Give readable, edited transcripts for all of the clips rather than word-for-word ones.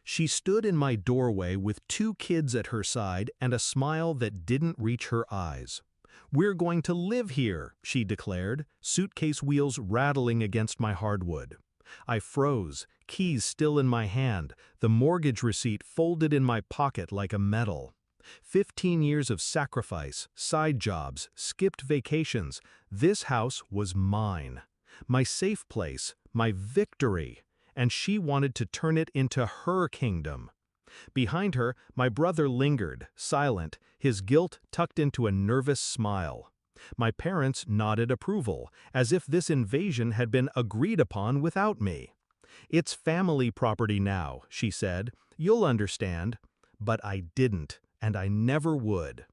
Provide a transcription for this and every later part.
She stood in my doorway with two kids at her side and a smile that didn't reach her eyes. "We're going to live here," she declared, suitcase wheels rattling against my hardwood. I froze, keys still in my hand, the mortgage receipt folded in my pocket like a medal. 15 years of sacrifice, side jobs, skipped vacations. This house was mine. My safe place, my victory. And she wanted to turn it into her kingdom. Behind her, my brother lingered, silent, his guilt tucked into a nervous smile. My parents nodded approval, as if this invasion had been agreed upon without me. "It's family property now," she said. "You'll understand." But I didn't, and I never would.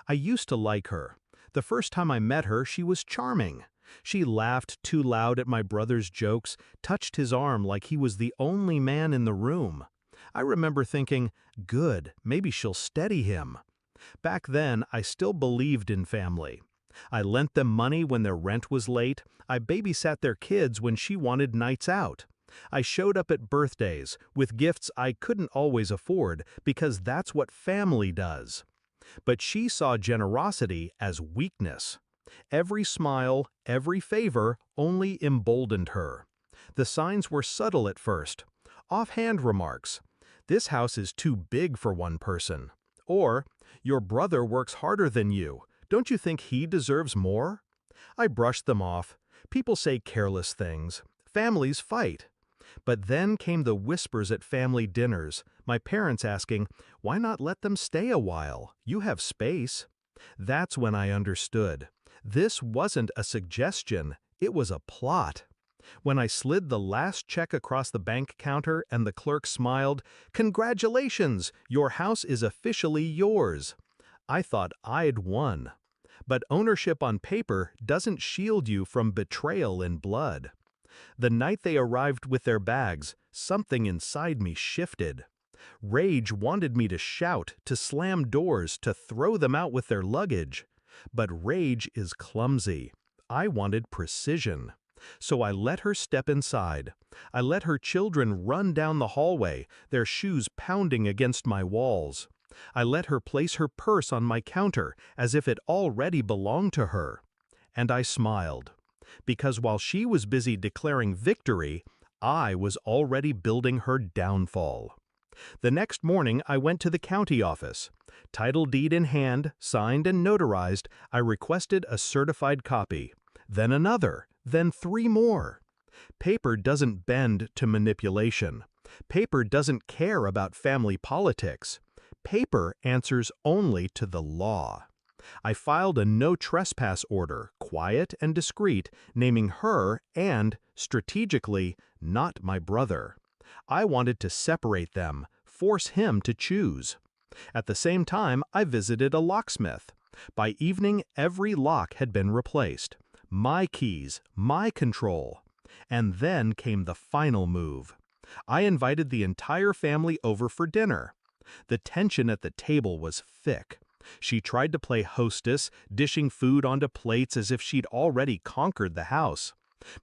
I used to like her. The first time I met her, she was charming. She laughed too loud at my brother's jokes, touched his arm like he was the only man in the room. I remember thinking, good, maybe she'll steady him. Back then, I still believed in family. I lent them money when their rent was late. I babysat their kids when she wanted nights out. I showed up at birthdays with gifts I couldn't always afford because that's what family does. But she saw generosity as weakness. Every smile, every favor only emboldened her. The signs were subtle at first. Offhand remarks, "This house is too big for one person." Or, "Your brother works harder than you. Don't you think he deserves more?" I brushed them off. People say careless things. Families fight. But then came the whispers at family dinners, my parents asking, "Why not let them stay a while? You have space." That's when I understood. This wasn't a suggestion, it was a plot. When I slid the last check across the bank counter and the clerk smiled, "Congratulations, your house is officially yours." I thought I'd won. But ownership on paper doesn't shield you from betrayal in blood. The night they arrived with their bags, something inside me shifted. Rage wanted me to shout, to slam doors, to throw them out with their luggage. But rage is clumsy. I wanted precision. So I let her step inside. I let her children run down the hallway, their shoes pounding against my walls. I let her place her purse on my counter as if it already belonged to her. And I smiled. Because while she was busy declaring victory, I was already building her downfall. The next morning, I went to the county office. Title deed in hand, signed and notarized, I requested a certified copy. Then another, then 3 more. Paper doesn't bend to manipulation. Paper doesn't care about family politics. Paper answers only to the law. I filed a no trespass order, quiet and discreet, naming her and, strategically, not my brother. I wanted to separate them, force him to choose. At the same time, I visited a locksmith. By evening, every lock had been replaced. My keys, my control. And then came the final move. I invited the entire family over for dinner. The tension at the table was thick. She tried to play hostess, dishing food onto plates as if she'd already conquered the house.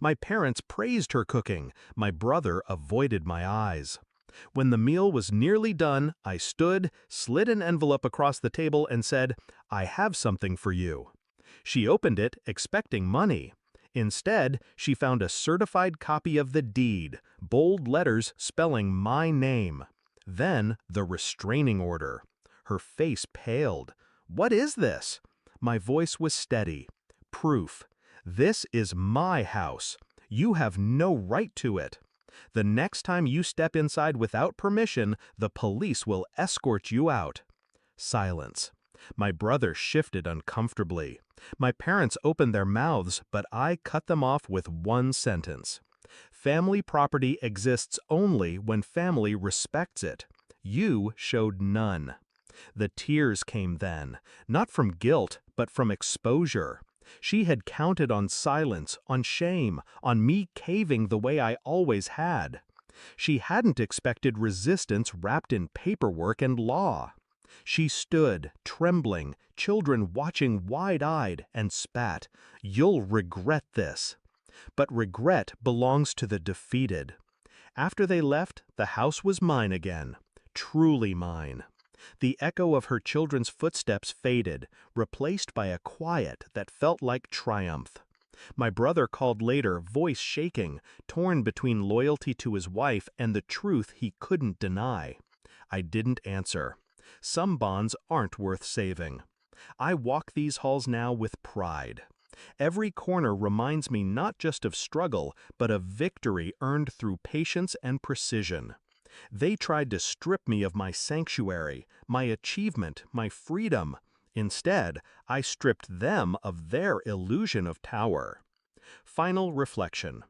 My parents praised her cooking. My brother avoided my eyes. When the meal was nearly done, I stood, slid an envelope across the table and said, "I have something for you." She opened it, expecting money. Instead, she found a certified copy of the deed, bold letters spelling my name. Then the restraining order. Her face paled. "What is this?" My voice was steady. "Proof. This is my house. You have no right to it. The next time you step inside without permission, the police will escort you out." Silence. My brother shifted uncomfortably. My parents opened their mouths, but I cut them off with one sentence. Family property exists only when family respects it. You showed none. The tears came then, not from guilt, but from exposure. She had counted on silence, on shame, on me caving the way I always had. She hadn't expected resistance wrapped in paperwork and law. She stood, trembling, children watching wide-eyed, and spat, "You'll regret this." But regret belongs to the defeated. After they left, the house was mine again, truly mine. The echo of her children's footsteps faded, replaced by a quiet that felt like triumph. My brother called later, voice shaking, torn between loyalty to his wife and the truth he couldn't deny. I didn't answer. Some bonds aren't worth saving. I walk these halls now with pride. Every corner reminds me not just of struggle, but of victory earned through patience and precision. They tried to strip me of my sanctuary, my achievement, my freedom. Instead, I stripped them of their illusion of power. Final reflection.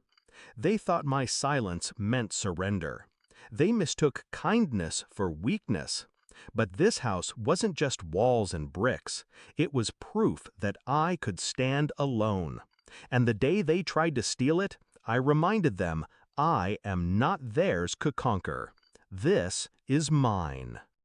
They thought my silence meant surrender. They mistook kindness for weakness. But this house wasn't just walls and bricks. It was proof that I could stand alone. And the day they tried to steal it, I reminded them I am not theirs to conquer. This is mine.